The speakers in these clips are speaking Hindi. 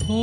ओ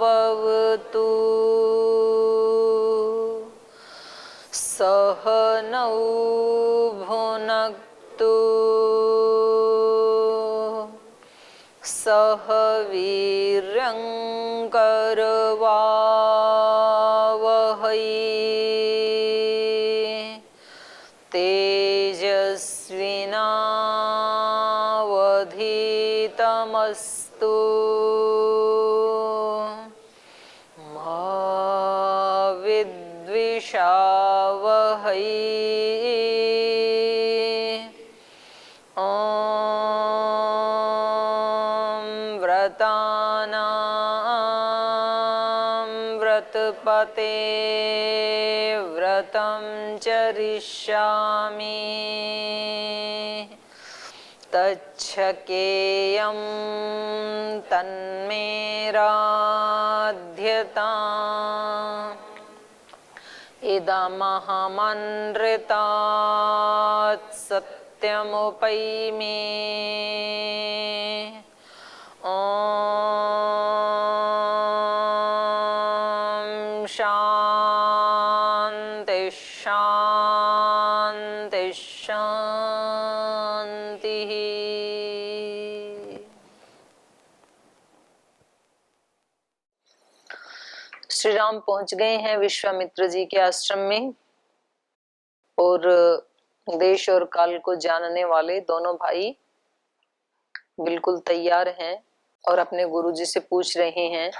सहनावतु सहनौ भुनक्तु सह वीर्यं करवावहै तेजस्विनावधीतमस्तु मा विद्विषावहै व्रतपते व्रतं चरिष्यामि तच्छकेयं तन्मे राध्यताम् इदमहमनृतात् सत्यमुपैमि ॐ शान्ति शान्ति शान्तिः। श्री राम पहुंच गए हैं विश्वामित्र जी के आश्रम में और देश और काल को जानने वाले दोनों भाई बिल्कुल तैयार हैं और अपने गुरुजी से पूछ रहे हैं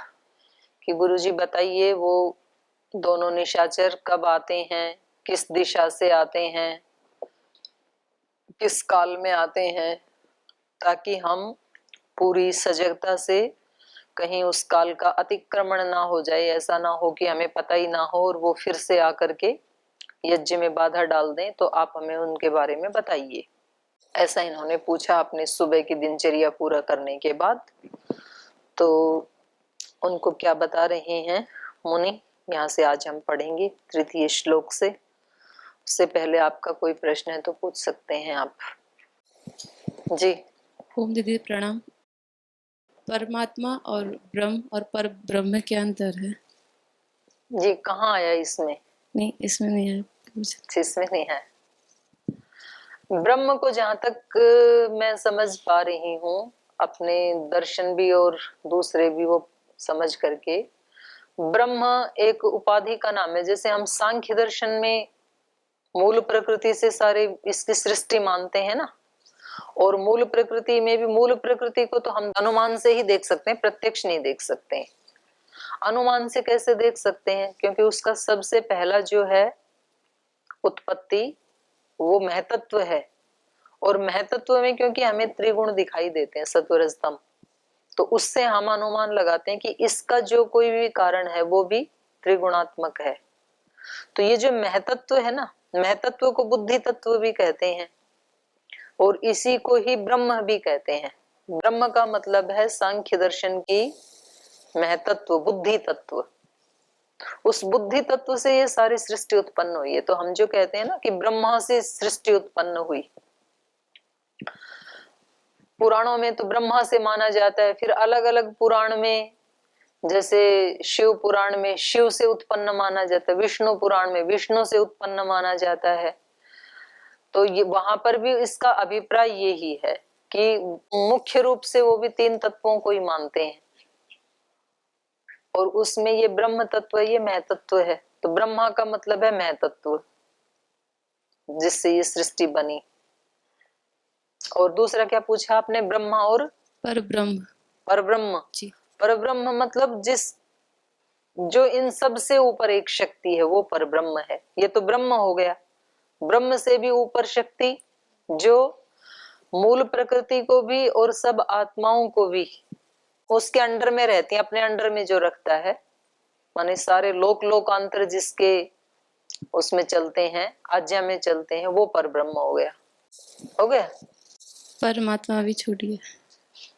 कि गुरुजी बताइए वो दोनों निशाचर कब आते हैं, किस दिशा से आते हैं, किस काल में आते हैं, ताकि हम पूरी सजगता से कहीं उस काल का अतिक्रमण ना हो जाए, ऐसा ना हो कि हमें पता ही ना हो और वो फिर से आकर के यज्ञ में बाधा डाल दें। तो आप हमें उनके बारे में बताइए। ऐसा इन्होंने पूछा अपने सुबह की दिनचर्या पूरा करने के बाद। तो उनको क्या बता रहे हैं मुनि, यहाँ से आज हम पढ़ेंगे तृतीय श्लोक से। उससे पहले आपका कोई प्रश्न है तो पूछ सकते हैं आप जी। ओम दीदी प्रणाम। परमात्मा और ब्रह्म और पर ब्रह्म क्या अंतर है? जी कहाँ आया इसमें? नहीं, इसमें नहीं है। इसमें नहीं है। ब्रह्म को जहाँ तक मैं समझ पा रही हूँ, अपने दर्शन भी और दूसरे भी वो समझ करके, ब्रह्म एक उपाधि का नाम है। जैसे हम सांख्य दर्शन में मूल प्रकृति से सारे इसकी सृष्टि मानते हैं ना, और मूल प्रकृति में भी मूल प्रकृति को तो हम अनुमान से ही देख सकते हैं, प्रत्यक्ष नहीं देख सकते हैं। अनुमान से कैसे देख सकते हैं? क्योंकि उसका सबसे पहला जो है उत्पत्ति, वो महतत्व है। और महतत्व में क्योंकि हमें त्रिगुण दिखाई देते हैं, सत्व रज तम, तो उससे हम अनुमान लगाते हैं कि इसका जो कोई भी कारण है वो भी त्रिगुणात्मक है। तो ये जो महतत्व है ना, महतत्व को बुद्धि तत्व भी कहते हैं और इसी को ही ब्रह्म भी कहते हैं। ब्रह्म का मतलब है सांख्य दर्शन की महतत्व, बुद्धि तत्व। उस बुद्धि तत्व से ये सारी सृष्टि उत्पन्न हुई है। तो हम जो कहते हैं ना कि ब्रह्मा से सृष्टि उत्पन्न हुई, पुराणों में तो ब्रह्मा से माना जाता है, फिर अलग अलग पुराण में, जैसे शिव पुराण में शिव से उत्पन्न माना जाता है, विष्णु पुराण में विष्णु से उत्पन्न माना जाता है। तो ये वहां पर भी इसका अभिप्राय यही है कि मुख्य रूप से वो भी तीन तत्वों को ही मानते हैं और उसमें ये ब्रह्म तत्व, ये महतत्व है। तो ब्रह्मा का मतलब है महतत्व, जिससे ये सृष्टि बनी। और दूसरा क्या पूछा आपने? ब्रह्मा और परब्रह्म। परब्रह्म। जी। परब्रह्म मतलब जिस, जो इन सब से ऊपर एक शक्ति है वो परब्रह्म है। ये तो ब्रह्म हो गया। ब्रह्म से भी ऊपर शक्ति जो मूल प्रकृति को भी और सब आत्माओं को भी उसके अंडर में रहती है, अपने अंडर में जो रखता है, माने सारे लोक लोकांतर जिसके उसमें चलते हैं, आज्ञा में चलते हैं, वो परब्रह्म हो गया। हो गया। परमात्मा भी छूट गया।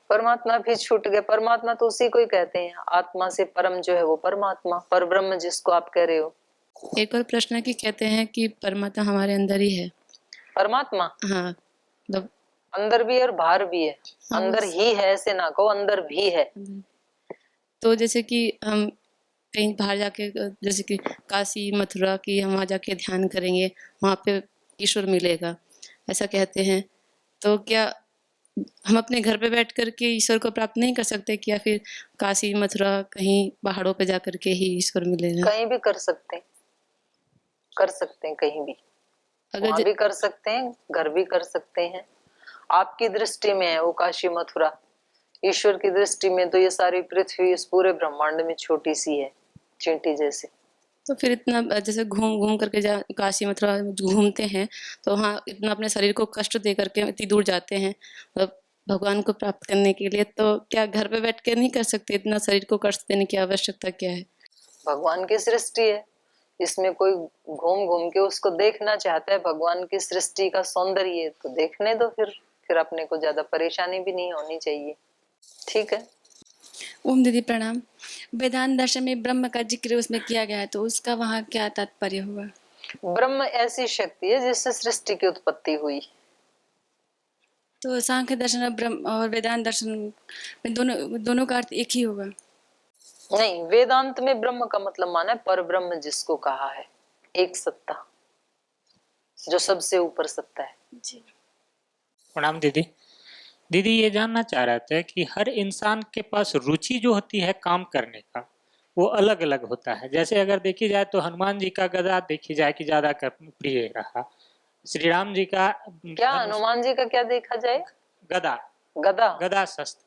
परमात्मा भी छूट गया। परमात्मा तो उसी को ही कहते हैं, आत्मा से परम जो है वो परमात्मा, परब्रह्म जिसको आप कह रहे हो। एक और प्रश्न की कहते हैं कि परमात्मा हमारे अंदर ही है। परमात्मा हाँ, मतलब अंदर भी है और बाहर भी है। हाँ, अंदर ही है ऐसे ना कहो, अंदर भी है। तो जैसे कि हम कहीं बाहर जाके, जैसे कि काशी मथुरा की, हम वहाँ जाके ध्यान करेंगे, वहाँ पे ईश्वर मिलेगा, ऐसा कहते हैं। तो क्या हम अपने घर पे बैठ करके ईश्वर को प्राप्त नहीं कर सकते क्या? फिर काशी मथुरा कहीं पहाड़ों पे जा करके ही ईश्वर मिलेगा? कहीं भी कर सकते हैं, कर सकते हैं, कहीं भी, वहां भी कर सकते हैं, घर भी कर सकते हैं। आपकी दृष्टि में है वो काशी मथुरा, ईश्वर की दृष्टि में तो ये सारी पृथ्वी इस पूरे ब्रह्मांड में छोटी सी है, चींटी जैसे। तो फिर इतना जैसे घूम घूम करके काशी मथुरा घूमते हैं, तो वहाँ इतना अपने शरीर को कष्ट दे करके इतनी दूर जाते हैं, मतलब भगवान को प्राप्त करने के लिए, तो क्या घर पे बैठ के नहीं कर सकते? इतना शरीर को कष्ट देने की आवश्यकता क्या है? भगवान की सृष्टि है, इसमें कोई घूम घूम के उसको देखना चाहता है भगवान की सृष्टि का सौंदर्य, तो देखने दो। फिर अपने को ज्यादा परेशानी भी नहीं होनी चाहिए। ठीक है। ओम दीदी प्रणाम। वेदांत दर्शन में ब्रह्म का जिक्र उसमें किया गया है, तो उसका वहाँ क्या तात्पर्य हुआ? ब्रह्म ऐसी शक्ति है जिससे सृष्टि की उत्पत्ति हुई। तो सांख्य दर्शन और ब्रह्म और वेदांत दर्शन में दोनों का अर्थ एक ही होगा? नहीं, वेदांत में ब्रह्म का मतलब माना है पर ब्रह्म, जिसको कहा है एक सत्ता, जो सबसे ऊपर सत्ता है। जी। प्रणाम दीदी। दीदी ये जानना चाह रहे थे कि हर इंसान के पास रुचि जो होती है काम करने का, वो अलग अलग होता है। जैसे अगर देखी जाए तो हनुमान जी का गदा देखी जाए कि ज्यादा प्रिय रहा, श्री राम जी का क्या हनुमान जी का क्या देखा जाए? गदा, गदा। गदा शस्त्र।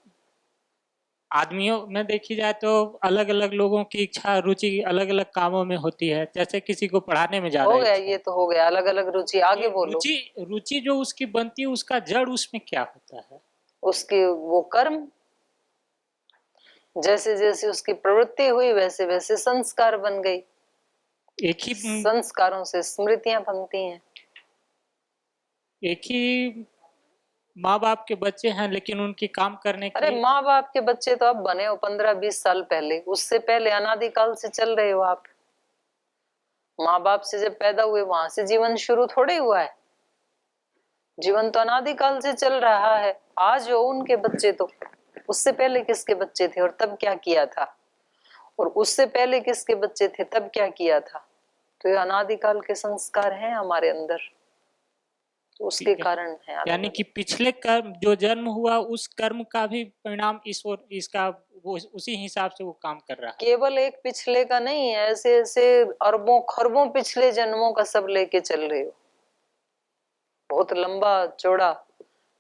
आदमियों में देखी जाए तो अलग अलग लोगों की इच्छा रुचि अलग अलग कामों में होती है। जैसे किसी को पढ़ाने में ज्यादा हो गया, इच्छा ये तो हो गया अलग अलग रुचि। आगे बोलो। रुचि रुचि जो उसकी बनती है उसका जड़ उसमें क्या होता है? उसके वो कर्म, जैसे जैसे उसकी प्रवृत्ति हुई वैसे वैसे संस्कार बन गई। एक ही संस्कारों से स्मृतियां बनती हैं। एक ही माँ बाप के बच्चे हैं लेकिन उनकी काम करने अरे की। माँ बाप के बच्चे तो अब बने हो 15-20 साल पहले, उससे पहले अनादिकाल से चल रहे हो आप। माँ बाप से जब पैदा हुए वहां से जीवन शुरू थोड़े हुआ है, जीवन तो अनादिकाल से चल रहा है। आज हो उनके बच्चे, तो उससे पहले किसके बच्चे थे और तब क्या किया था, और उससे पहले किसके बच्चे थे तब क्या किया था। तो ये अनादिकाल के संस्कार हैं हमारे अंदर, तो उसके कारण है। यानी कि पिछले कर्म जो जन्म हुआ उस कर्म का भी परिणाम ईश्वर इसका वो उसी हिसाब से वो काम कर रहा है। केवल एक पिछले का नहीं है, ऐसे ऐसे अरबों खरबों पिछले जन्मों का सब लेके चल रहे हो। बहुत लंबा चौड़ा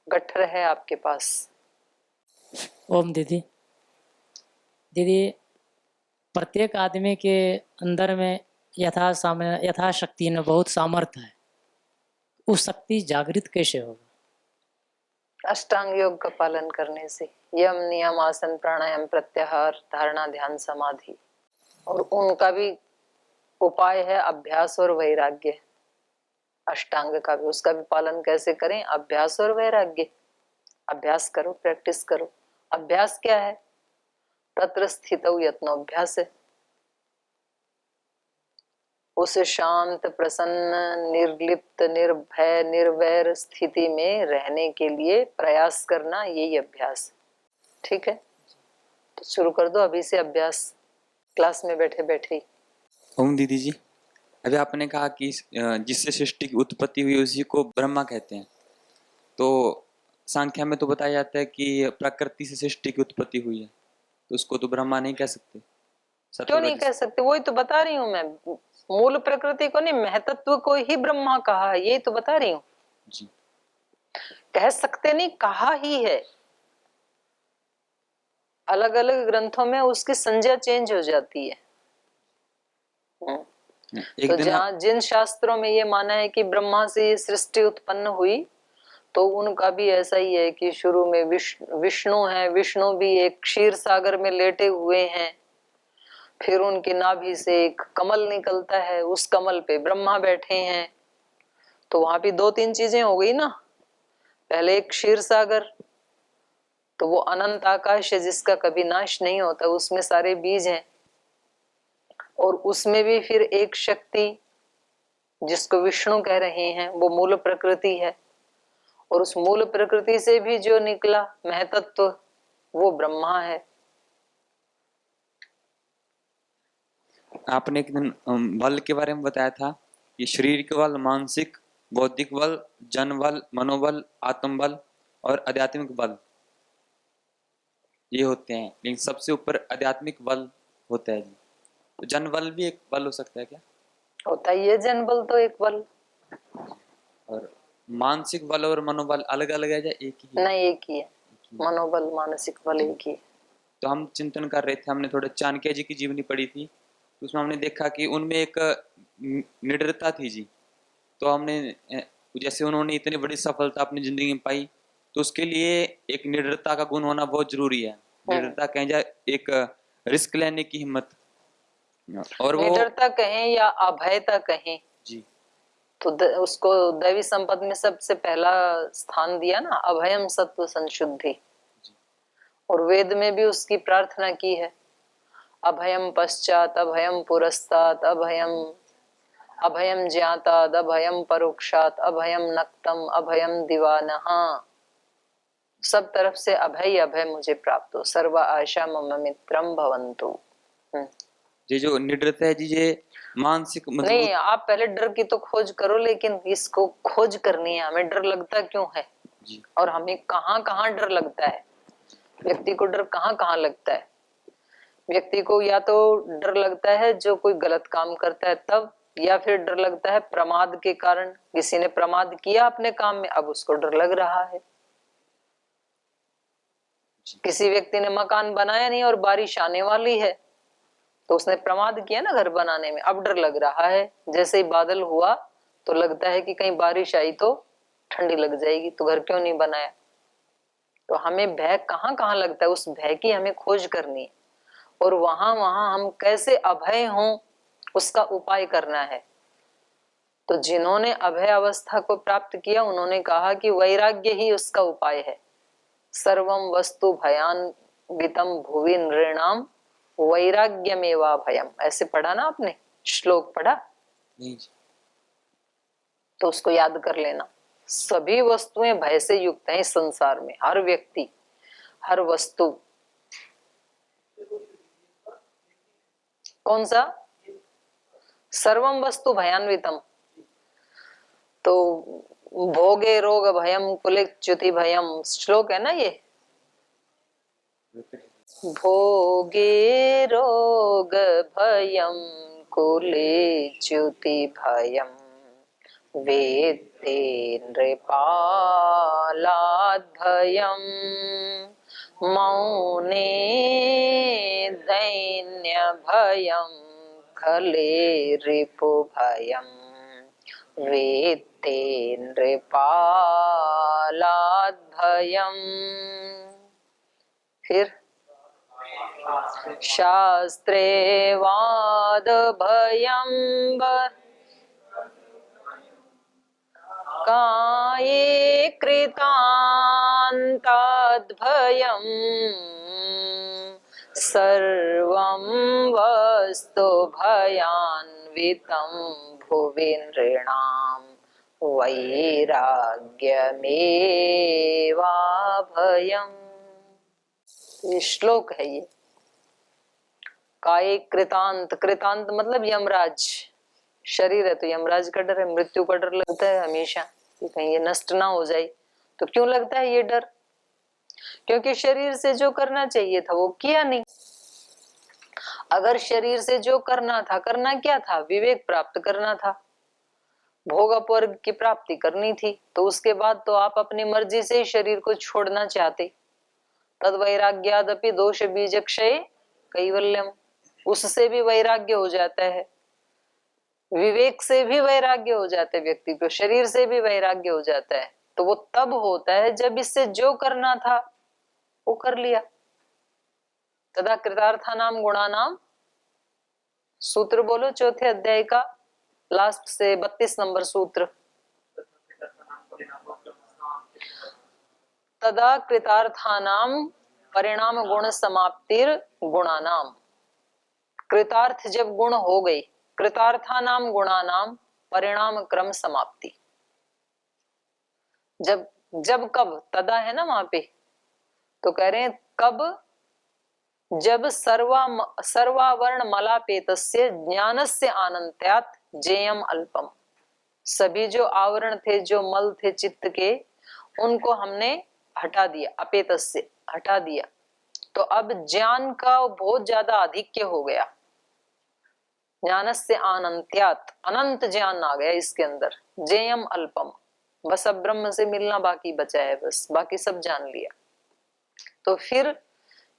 गट्ठर है आपके पास। ओम दीदी। दीदी, प्रत्येक आदमी के अंदर में यथाशक्ति में बहुत सामर्थ्य है, उस शक्ति जागृत कैसे होगा? अष्टांग योग का पालन करने से, यम नियम आसन प्राणायाम प्रत्याहार धारणा ध्यान समाधि, और उनका भी उपाय है अभ्यास और वैराग्य। अष्टांग का भी, उसका भी पालन कैसे करें? अभ्यास और वैराग्य। अभ्यास करो, प्रैक्टिस करो। अभ्यास क्या है? तत्र स्थितौ यत्नोऽभ्यास है। उस शांत प्रसन्न निर्लिप्त निर्भय निर्वैर स्थिति में रहने के लिए प्रयास करना, यही अभ्यास। ठीक है, तो शुरू कर दो अभी से अभ्यास, क्लास में बैठे बैठे ही। ओम दीदी जी, अभी आपने कहा कि जिससे सृष्टि की उत्पत्ति हुई उसी को ब्रह्मा कहते हैं, तो सांख्या में तो बताया जाता है कि प्रकृति से सृष्टि की उत्पत्ति हुई है, तो उसको तो ब्रह्मा नहीं कह सकते। क्यों नहीं कह सकते? वही तो बता रही हूँ मैं, मूल प्रकृति को नहीं, महतत्व को ही ब्रह्मा कहा है, यही तो बता रही हूँ जी। कह सकते नहीं, कहा ही है। अलग अलग ग्रंथों में उसकी संज्ञा चेंज हो जाती है। एक तो दिन जहाँ जिन शास्त्रों में ये माना है कि ब्रह्मा से ये सृष्टि उत्पन्न हुई, तो उनका भी ऐसा ही है कि शुरू में विष्णु है, विष्णु भी एक क्षीर सागर में लेटे हुए हैं, फिर उनकी नाभि से एक कमल निकलता है, उस कमल पे ब्रह्मा बैठे हैं। तो वहां भी दो तीन चीजें हो गई ना। पहले एक क्षीर सागर, तो वो अनंत आकाश है जिसका कभी नाश नहीं होता, उसमें सारे बीज हैं। और उसमें भी फिर एक शक्ति जिसको विष्णु कह रहे हैं, वो मूल प्रकृति है। और उस मूल प्रकृति से भी जो निकला महतत्व, वो ब्रह्मा है। आपने एक दिन बल के बारे में बताया था कि शारीरिक बल, मानसिक, बौद्धिक बल, जन बल, मनोबल, आत्मबल और आध्यात्मिक बल, ये होते हैं। लेकिन सबसे ऊपर आध्यात्मिक बल होता है जी। तो जन बल भी एक बल हो सकता है क्या? होता ही है जन बल, तो एक बल। और मानसिक बल और मनोबल अलग अलग है या एक ही है? नहीं, एक ही है। मनोबल मानसिक बल एक ही है। तो हम चिंतन कर रहे थे, हमने थोड़ा चाणक्य जी की जीवनी पढ़ी थी, तो उसमें हमने देखा कि उनमें एक निडरता थी जी। तो हमने जैसे उन्होंने इतनी बड़ी सफलता अपनी जिंदगी में पाई, तो उसके लिए एक निडरता का गुण होना बहुत जरूरी है। निडरता कहें या एक रिस्क लेने की हिम्मत, और वो निडरता कहें या अभयता कहें, जी तो उसको दैवी संपद में सबसे पहला स्थान दिया ना, अभयम सत्व संशुद्धि। और वेद में भी उसकी प्रार्थना की है, अभयम पश्चात अभयम पुरस्तात् अभयम अभयम ज्ञातात् अभयम परोक्षात् अभयम नक्तम अभयम दीवानः। सब तरफ से अभय अभय मुझे प्राप्त हो, सर्व आशा मम मित्रम भवन्तु। ये जो निडरता है जी, ये मानसिक नहीं, आप पहले डर की तो खोज करो, लेकिन इसको खोज करनी है। हमें डर लगता क्यों है जी। और हमें कहाँ कहाँ डर लगता है? व्यक्ति को डर कहाँ कहाँ लगता है? व्यक्ति को या तो डर लगता है जो कोई गलत काम करता है तब, या फिर डर लगता है प्रमाद के कारण, किसी ने प्रमाद किया अपने काम में, अब उसको डर लग रहा है। किसी व्यक्ति ने मकान बनाया नहीं और बारिश आने वाली है, तो उसने प्रमाद किया ना घर बनाने में, अब डर लग रहा है। जैसे ही बादल हुआ तो लगता है कि कहीं बारिश आई तो ठंडी लग जाएगी, तो घर क्यों नहीं बनाया? तो हमें भय कहाँ कहाँ लगता है, उस भय की हमें खोज करनी है, और वहां वहां हम कैसे अभय हों उसका उपाय करना है। तो जिन्होंने अभय अवस्था को प्राप्त किया, उन्होंने कहा कि वैराग्य ही उसका उपाय है। सर्वम वस्तु भयान्वितम भुवि नृणाम वैराग्यमेवा भयम, ऐसे पढ़ा ना आपने, श्लोक पढ़ा? नहीं। तो उसको याद कर लेना। सभी वस्तुएं भय से युक्त हैं इस संसार में, हर व्यक्ति, हर वस्तु। कौन सा? सर्वम वस्तु भयान्वितम, तो भोगे रोग भयम कुलच्युति भयम, श्लोक है ना ये। भोगे रोग भयम कुलच्युति भयम वेत्ते नृपालाद् भयम मौने दैन्य भयम खले रिपु भयम वेत्ते नृपालाद् मूलाद् भयम्। फिर शास्त्रे वाद भयम् काये कृतान्ताद् भयम् सर्वं वस्तु भयान्वितं भुवि नृणां वैराग्यमेवाभयम्। ये श्लोक है ये। काय कृतांत, कृतांत मतलब यमराज, शरीर है तो यमराज का डर है, मृत्यु का डर लगता है हमेशा कि कहीं ये नष्ट ना हो जाए। तो क्यों लगता है ये डर? क्योंकि शरीर से जो करना चाहिए था वो किया नहीं। अगर शरीर से जो करना था, करना क्या था? विवेक प्राप्त करना था, भोग अपवर्ग की प्राप्ति करनी थी। तो उसके बाद तो आप अपनी मर्जी से ही शरीर को छोड़ना चाहते। तद वैराग्यादपि दोष बीज क्षय कैवल्यम, उससे भी वैराग्य हो जाता है, विवेक से भी वैराग्य हो जाता है व्यक्ति को, शरीर से भी वैराग्य हो जाता है। तो वो तब होता है जब इससे जो करना था वो कर लिया। तदा कृतार्थानाम गुणानाम, सूत्र बोलो चौथे अध्याय का लास्ट से 32 नंबर सूत्र। तदा कृतार्थानाम परिणाम गुण समाप्तिर गुणानाम, कृतार्थ जब गुण हो गई, कृतार्थानाम गुणानाम परिणाम क्रम समाप्ति। जब कब, तदा है ना वहां पे, तो कह रहे हैं कब? जब सर्वावरण मलापेतस्य ज्ञानस्य आनंत्यात् जेयम अल्पम, सभी जो आवरण थे, जो मल थे चित्त के, उनको हमने हटा दिया, अपेतस्य हटा दिया। तो अब ज्ञान का बहुत ज्यादा आधिक्य हो गया। ज्ञानस्य आनंत्यात्, अनंत ज्ञान आ गया इसके अंदर। जेयम अल्पम, बस अब ब्रह्म से मिलना बाकी बचा है, बस बाकी सब जान लिया। तो फिर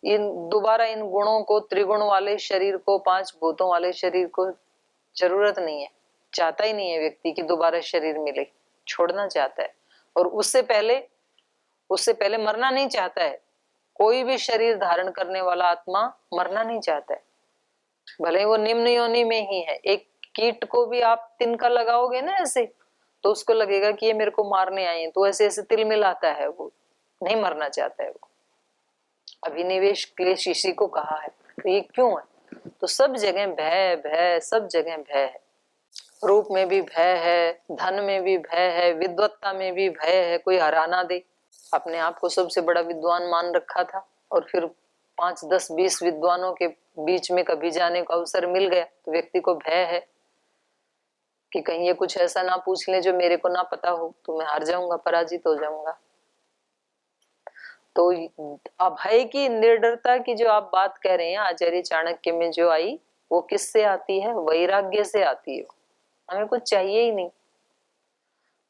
दोबारा इन गुणों को, त्रिगुण वाले शरीर को, 5 भूतों वाले शरीर को जरूरत नहीं है, चाहता ही नहीं है व्यक्ति कि दोबारा शरीर मिले, छोड़ना चाहता है। और उससे पहले मरना नहीं चाहता है। कोई भी शरीर धारण करने वाला आत्मा मरना नहीं चाहता है, भले वो निम्न योनि में ही है। एक कीट को भी आप तिनका लगाओगे ना ऐसे, तो उसको लगेगा कि ये मेरे को मारने आए हैं, तो ऐसे ऐसे तिल मिलाता है, वो नहीं मरना चाहता है। वो अभिनिवेश क्लेश इसी को कहा है। तो ये क्यों है? तो सब जगह भय भय, सब जगह भय है। रूप में भी भय है, धन में भी भय है, विद्वत्ता में भी भय है, कोई हरा ना दे। अपने आप को सबसे बड़ा विद्वान मान रखा था, और फिर 5, 10, 20 विद्वानों के बीच में कभी जाने का अवसर मिल गया तो व्यक्ति को भय है कि कहीं ये कुछ ऐसा ना पूछ ले जो मेरे को ना पता हो, तो मैं हार जाऊंगा, पराजित हो जाऊंगा। तो अभय की, निर्डरता की जो आप बात कह रहे हैं आचार्य चाणक्य में जो आई, वो किससे आती है? वैराग्य से आती है। हमें कुछ चाहिए ही नहीं।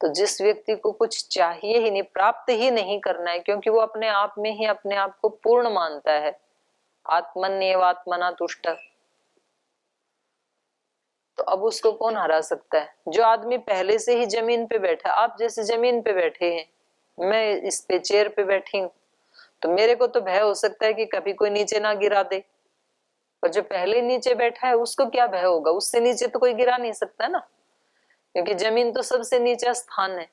तो जिस व्यक्ति को कुछ चाहिए ही नहीं, प्राप्त ही नहीं करना है, क्योंकि वो अपने आप में ही अपने आप को पूर्ण मानता है, आत्मन्येवात्मना तुष्ट, तो अब उसको कौन हरा सकता है? जो आदमी पहले से ही जमीन पे बैठा, आप जैसे जमीन पे बैठे हैं, मैं इस पे चेयर पे बैठी हूँ, तो मेरे को तो भय हो सकता है कि कभी कोई नीचे ना गिरा दे, और जो पहले नीचे बैठा है उसको क्या भय होगा? उससे नीचे तो कोई गिरा नहीं सकता ना, क्योंकि जमीन तो सबसे नीचा स्थान है।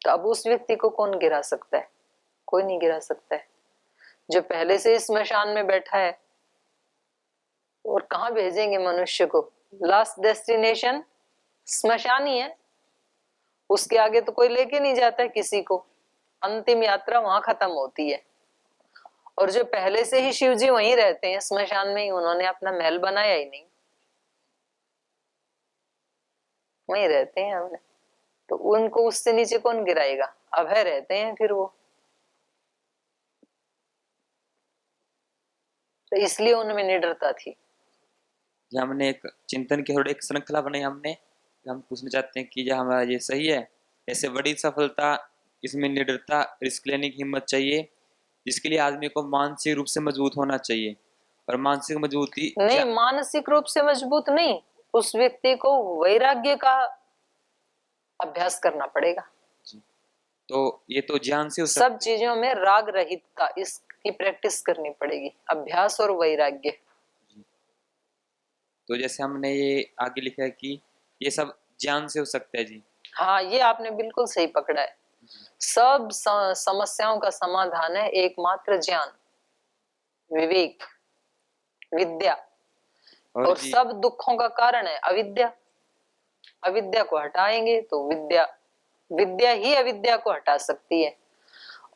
तो अब उस व्यक्ति को कौन गिरा सकता है? कोई नहीं गिरा सकता है। जो पहले से इस स्मशान में बैठा है, और कहाँ भेजेंगे मनुष्य को? लास्ट डेस्टिनेशन स्मशान ही है, उसके आगे तो कोई लेके नहीं जाता है किसी को। अंतिम यात्रा वहां खत्म होती है। और जो पहले से ही शिव जी वहीं रहते हैं, स्मशान में ही, उन्होंने अपना महल बनाया ही नहीं, वहीं रहते हैं हमने, तो उनको उससे नीचे कौन गिराएगा? अभय रहते हैं फिर वो। तो इसलिए उनमें निडरता थी। हमने एक चिंतन की थोड़ी एक श्रृंखला बनाई हमने, हम पूछना चाहते हैं कि क्या हमारा ये सही है? ऐसे बड़ी सफलता, इसमें निडरता, रिस्क लेने की हिम्मत चाहिए, जिसके लिए आदमी को मानसिक रूप से मजबूत होना चाहिए। और मानसिक मजबूती नहीं, मानसिक रूप से मजबूत नहीं, उस व्यक्ति को वैराग्य का अभ्यास करना पड़ेगा। तो ये तो ज्ञान से हो सब चीजों में राग रहितता, इसकी प्रैक्टिस करनी पड़ेगी, अभ्यास और वैराग्य। तो जैसे हमने ये आगे लिखा है कि ये सब ज्ञान से हो सकता है जी। हाँ, ये आपने बिल्कुल सही पकड़ा है। सब समस्याओं का समाधान है एकमात्र ज्ञान, विवेक, विद्या। और जी सब दुखों का कारण है अविद्या। अविद्या को हटाएंगे तो विद्या ही अविद्या को हटा सकती है।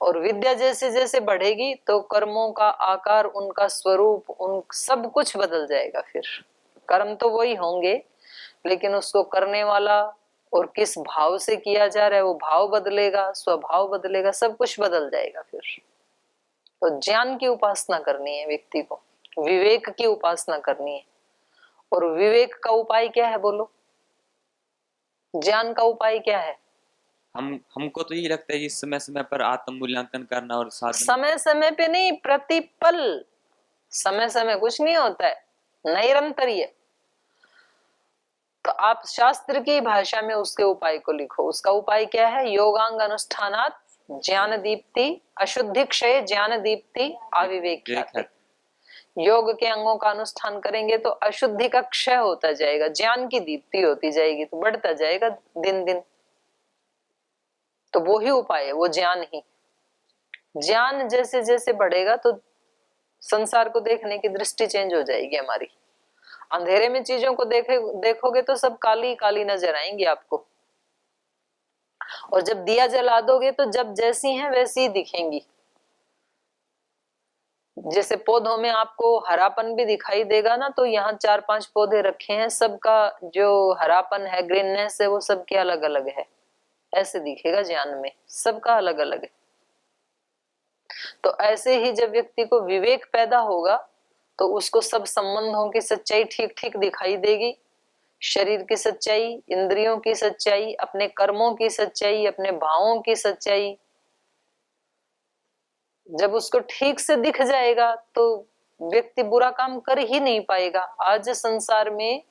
और विद्या जैसे जैसे बढ़ेगी तो कर्मों का आकार, उनका स्वरूप, उन सब कुछ बदल जाएगा। फिर कर्म तो वही होंगे, लेकिन उसको करने वाला और किस भाव से किया जा रहा है वो भाव बदलेगा, स्वभाव बदलेगा, सब कुछ बदल जाएगा। फिर तो ज्ञान की उपासना करनी है व्यक्ति को, विवेक की उपासना करनी है। और विवेक का उपाय क्या है बोलो? ज्ञान का उपाय क्या है? हमको तो यही लगता है कि समय समय पर आत्म मूल्यांकन करना और साधन। समय समय पे नहीं, प्रतिपल। समय समय कुछ नहीं होता है, निरंतरीय। तो आप शास्त्र की भाषा में उसके उपाय को लिखो। उसका उपाय क्या है? योगांग अनुष्ठानात् ज्ञान दीप्ति अशुद्धि क्षय ज्ञान दीप्ति अविवेक। योग के अंगों का अनुष्ठान करेंगे तो अशुद्धि का क्षय होता जाएगा, ज्ञान की दीप्ति होती जाएगी, तो बढ़ता जाएगा दिन दिन। तो वो ही उपाय है, वो ज्ञान ही। ज्ञान जैसे जैसे बढ़ेगा तो संसार को देखने की दृष्टि चेंज हो जाएगी हमारी। अंधेरे में चीजों को देखोगे तो सब काली काली नजर आएंगी आपको। और जब दिया जला दोगे तो जब जैसी हैं वैसी ही दिखेंगी। जैसे पौधों में आपको हरापन भी दिखाई देगा ना, तो यहाँ 4-5 पौधे रखे हैं, सबका जो हरापन है, ग्रीननेस है, वो सबके अलग अलग है। ऐसे दिखेगा ज्ञान में, सबका अलग अलग है। तो ऐसे ही जब व्यक्ति को विवेक पैदा होगा तो उसको सब संबंधों की सच्चाई ठीक ठीक दिखाई देगी। शरीर की सच्चाई, इंद्रियों की सच्चाई, अपने कर्मों की सच्चाई, अपने भावों की सच्चाई। जब उसको ठीक से दिख जाएगा तो व्यक्ति बुरा काम कर ही नहीं पाएगा। आज संसार में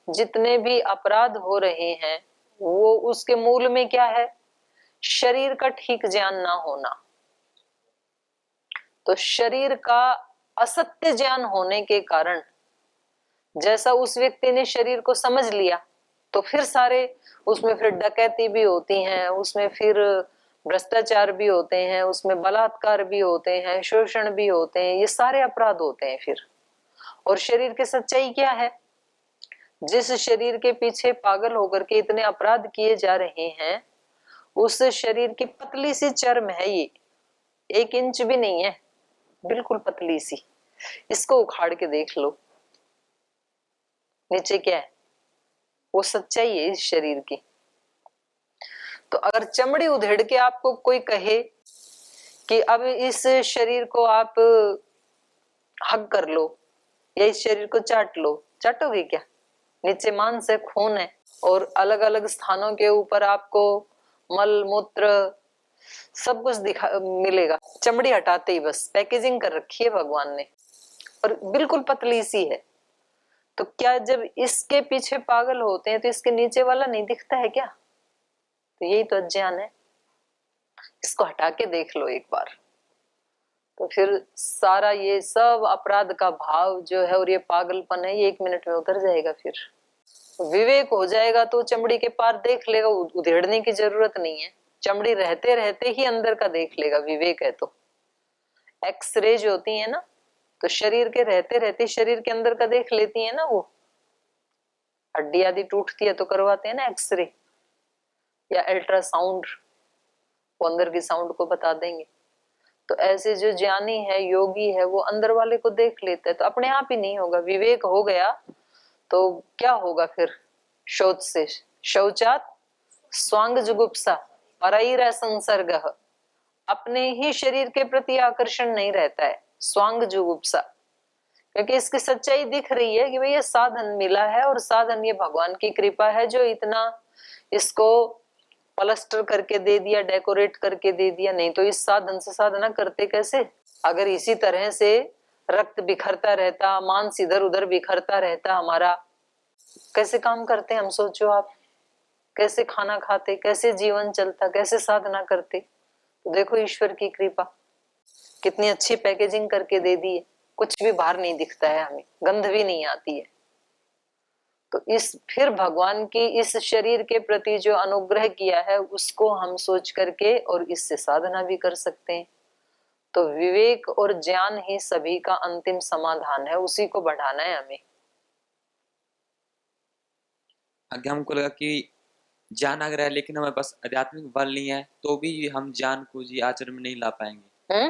जितने भी अपराध हो रहे हैं वो उसके मूल में क्या है? शरीर का ठीक ज्ञान ना होना। तो शरीर का असत्य ज्ञान होने के कारण, जैसा उस व्यक्ति ने शरीर को समझ लिया तो फिर सारे उसमें फिर डकैती भी होती हैं, उसमें फिर भ्रष्टाचार भी होते हैं, उसमें बलात्कार भी होते हैं, शोषण भी होते हैं, ये सारे अपराध होते हैं फिर। और शरीर की सच्चाई क्या है? जिस शरीर के पीछे पागल होकर के इतने अपराध किए जा रहे हैं, उस शरीर की पतली सी चर्म है, ये 1 इंच भी नहीं है, बिल्कुल पतली सी। इसको उखाड़ के देख लो, नीचे क्या है? वो सच्चाई है इस शरीर की। तो अगर चमड़ी उधेड़ के आपको कोई कहे कि अब इस शरीर को आप हग कर लो या इस शरीर को चाट लो, चाटोगे क्या? नीचे मांस है, खून है, और अलग अलग स्थानों के ऊपर आपको मल मूत्र सब कुछ मिलेगा। चमड़ी हटाते ही बस पैकेजिंग कर रखी है भगवान ने, और बिल्कुल पतली सी है। तो क्या जब इसके पीछे पागल होते हैं तो इसके नीचे वाला नहीं दिखता है क्या? तो यही तो अज्ञान है। इसको हटा के देख लो एक बार, तो फिर सारा ये सब अपराध का भाव जो है और ये पागलपन है, ये 1 मिनट में उतर जाएगा। फिर विवेक हो जाएगा तो चमड़ी के पार देख लेगा, उधेड़ने की जरूरत नहीं है। चमड़ी रहते रहते ही अंदर का देख लेगा, विवेक है तो। एक्सरे जो होती है ना, तो शरीर के रहते रहते शरीर के अंदर का देख लेती है ना। वो हड्डी आदि टूटती है तो करवाते हैं ना एक्सरे या अल्ट्रासाउंड, वो अंदर की साउंड को बता देंगे। तो ऐसे जो ज्ञानी है, योगी है, वो अंदर वाले को देख लेता है, तो अपने आप ही नहीं होगा। विवेक हो गया तो क्या होगा फिर? शौच से शौचात स्वांग जुगुप्सा परैर संसर्ग, अपने ही शरीर के प्रति आकर्षण नहीं रहता है, स्वांग जुगुप्सा। क्योंकि इसकी सच्चाई दिख रही है कि भाई ये साधन मिला है, और साधन ये भगवान की कृपा है जो इतना इसको प्लास्टर करके दे दिया, डेकोरेट करके दे दिया। नहीं तो इस साधन से साधना करते कैसे? अगर इसी तरह से रक्त बिखरता रहता, मांस इधर उधर बिखरता रहता हमारा, कैसे काम करते हम? सोचो आप, कैसे खाना खाते, कैसे जीवन चलता, कैसे साधना करते? तो देखो ईश्वर की कृपा, कितनी अच्छी पैकेजिंग करके दे दी है, कुछ भी बाहर नहीं दिखता है, हमें गंध भी नहीं आती है। तो इस फिर भगवान की इस शरीर के प्रति जो अनुग्रह किया है उसको हम सोच करके और इससे साधना भी कर सकते हैं। तो विवेक और ज्ञान ही सभी का अंतिम समाधान है, उसी को बढ़ाना है हमें। आगे हमको लगा कि ज्ञान अगर है लेकिन हमारे पास आध्यात्मिक बल नहीं है तो भी हम ज्ञान को जी आचरण में नहीं ला पाएंगे।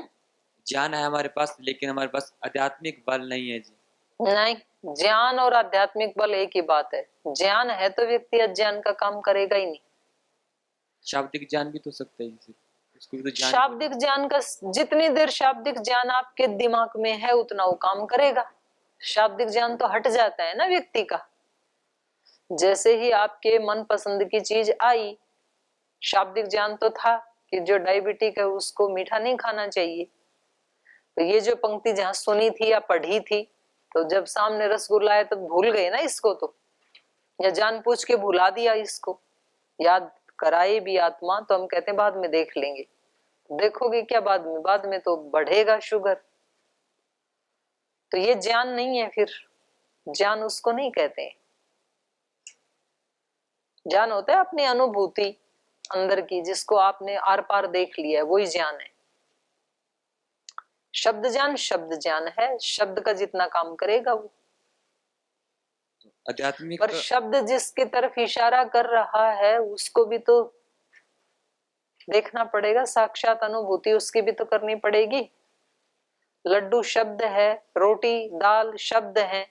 ज्ञान है हमारे पास लेकिन हमारे पास आध्यात्मिक बल नहीं है जी। नहीं, ज्ञान और आध्यात्मिक बल एक ही बात है। ज्ञान है तो व्यक्ति अज्ञान का काम करेगा ही नहीं। शाब्दिक ज्ञान भी तो सकते हैं जी, उसको भी तो ज्ञान। शाब्दिक ज्ञान का जितनी देर शाब्दिक ज्ञान आपके दिमाग में है उतना वो काम करेगा। शाब्दिक ज्ञान तो हट जाता है ना व्यक्ति का। जैसे ही आपके मन पसंद की चीज आई, शाब्दिक ज्ञान तो था कि जो डायबिटिक है उसको मीठा नहीं खाना चाहिए, तो ये जो पंक्ति जहां सुनी थी या पढ़ी थी, तो जब सामने रसगुल्ला है तो भूल गए ना इसको, तो या जानबूझ के भुला दिया इसको। याद कराए भी आत्मा तो हम कहते हैं बाद में देख लेंगे। देखोगे क्या बाद में? बाद में तो बढ़ेगा शुगर। तो ये ज्ञान नहीं है, फिर ज्ञान उसको नहीं कहते। ज्ञान होता है अपनी अनुभूति अंदर की, जिसको आपने आर पार देख लिया है, वही ज्ञान है। शब्द ज्ञान है, शब्द का जितना काम करेगा वो। आध्यात्मिक पर शब्द जिसकी तरफ इशारा कर रहा है उसको भी तो देखना पड़ेगा, साक्षात अनुभूति उसकी भी तो करनी पड़ेगी। लड्डू शब्द है, रोटी दाल शब्द है,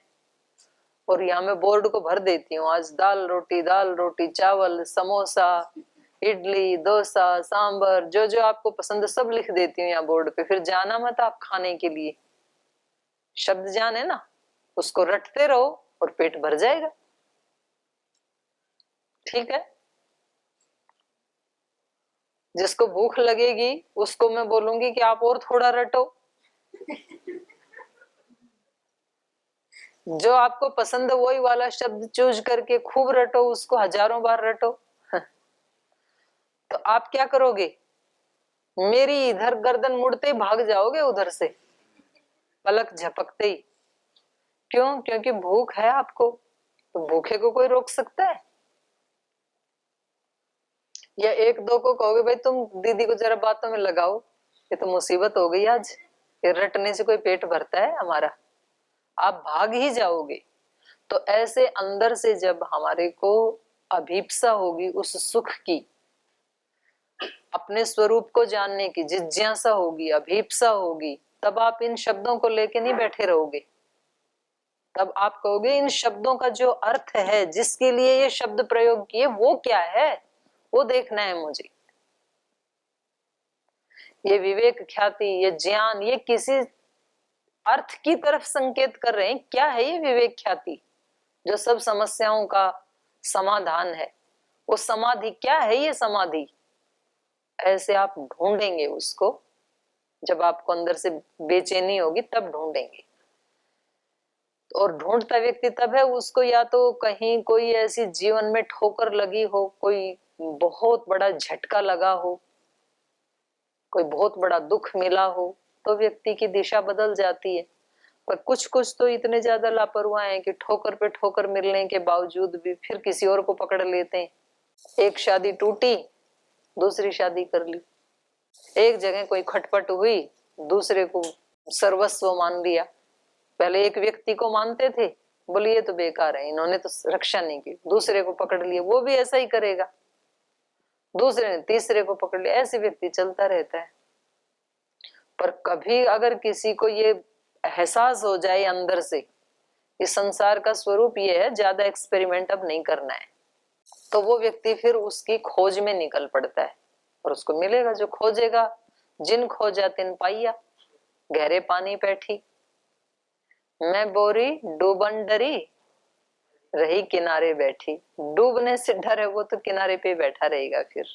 और यहाँ मैं बोर्ड को भर देती हूँ आज दाल रोटी चावल समोसा इडली डोसा सांबर, जो जो आपको पसंद सब लिख देती हूँ यहाँ बोर्ड पे। फिर जाना मत आप खाने के लिए। शब्द ज्ञान है ना, उसको रटते रहो और पेट भर जाएगा। ठीक है, जिसको भूख लगेगी उसको मैं बोलूंगी कि आप और थोड़ा रटो। जो आपको पसंद है वही वाला शब्द चूज करके खूब रटो, उसको हजारों बार रटो। तो आप क्या करोगे? मेरी इधर गर्दन मुड़ते ही भाग जाओगे उधर से, पलक झपकते ही। क्यों? क्योंकि भूख है आपको। तो भूखे को कोई रोक सकता है? या एक दो को कहोगे भाई तुम दीदी को जरा बातों में लगाओ, ये तो मुसीबत हो गई आज, ये रटने से कोई पेट भरता है हमारा? आप भाग ही जाओगे। तो ऐसे अंदर से जब हमारे को अभीप्सा होगी उस सुख की, अपने स्वरूप को जानने की जिज्ञासा होगी, अभीप्सा होगी, तब आप इन शब्दों को लेके नहीं बैठे रहोगे। तब आप कहोगे इन शब्दों का जो अर्थ है, जिसके लिए ये शब्द प्रयोग किए, वो क्या है, वो देखना है मुझे। ये विवेक ख्याति, ये ज्ञान, ये किसी अर्थ की तरफ संकेत कर रहे हैं। क्या है ये विवेक ख्याति जो सब समस्याओं का समाधान है? वो समाधि क्या है? ये समाधि ऐसे आप ढूंढेंगे उसको, जब आपको अंदर से बेचैनी होगी तब ढूंढेंगे। और ढूंढता व्यक्ति तब है उसको या तो कहीं कोई ऐसी जीवन में ठोकर लगी हो, कोई बहुत बड़ा झटका लगा हो, कोई बहुत बड़ा दुख मिला हो, तो व्यक्ति की दिशा बदल जाती है। पर कुछ कुछ तो इतने ज्यादा लापरवाह हैं कि ठोकर पे ठोकर मिलने के बावजूद भी फिर किसी और को पकड़ लेते हैं। एक शादी टूटी, दूसरी शादी कर ली। एक जगह कोई खटपट हुई, दूसरे को सर्वस्व मान लिया। पहले एक व्यक्ति को मानते थे, बोले ये तो बेकार है, इन्होंने तो रक्षा नहीं की, दूसरे को पकड़ लिया, वो भी ऐसा ही करेगा। दूसरे ने तीसरे को पकड़ लिया, ऐसे व्यक्ति चलता रहता है। पर कभी अगर किसी को ये एहसास हो जाए अंदर से इस संसार का स्वरूप ये है, ज्यादा एक्सपेरिमेंट अब नहीं करना है, तो वो व्यक्ति फिर उसकी खोज में निकल पड़ता है और उसको मिलेगा जो खोजेगा। जिन खोजा तिन पाइया, गहरे पानी बैठी मैं बोरी डूबन डरी, रही किनारे बैठी। डूबने से डर है वो तो किनारे पे बैठा रहेगा फिर।